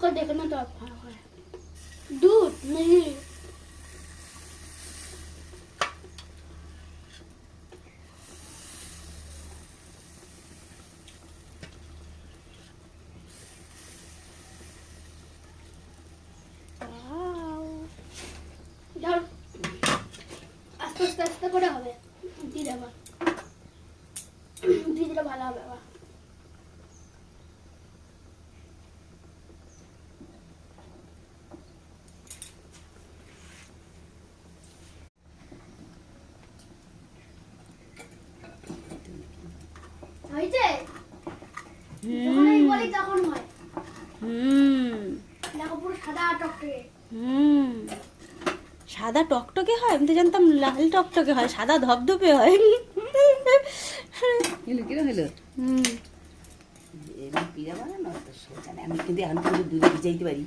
করে দেখে না তো দুধ নেই। আস্তে আস্তে আস্তে করে হবে, দিলে ভালো হবে আবার। হয়েছে যখন আমি বলি তখন হয়। দেখো পুরো সাদা টকটকে। সাদা টকটকে হয়? আমি তো জানতাম লাল টকটকে হয়, সাদা ধবধবে হয়। হলো কিরম হলো? এরকম পিঠা বানানো তো সোজা না। আমি কিন্তু এখন দুধে ভিজাইতে পারি।